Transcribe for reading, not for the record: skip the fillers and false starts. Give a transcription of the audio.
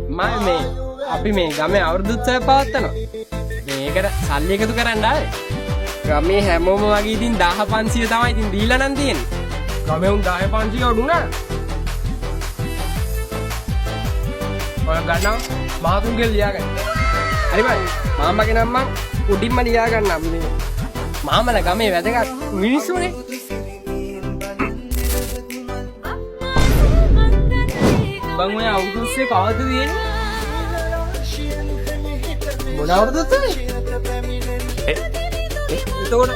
මම මේ අපි මේ ගමේ අවුරුදු උත්සවය පවත්වනවා. මේකට සල්ලි එකතු කරන්න ආවේ. ගමේ හැමෝම වගේ ඉතින් 10500 තමයි ඉතින් දීලා නම් තියෙන්නේ. ගමේ උන් 10500 අඩු නෑ. ඔය ගන්නවා මහතුන්ගේ ලියාගන්න. හරි බයි. මාමගේ නම් මං උඩින්ම ලියා ගන්න අපි මේ. මාමලා ගමේ වැදගත් මිනිස්සුනේ. බං ඔය අවුරුදු උත්සවේ කවද්ද තියෙන්නේ? මොන අවුරුදුද? එතකොට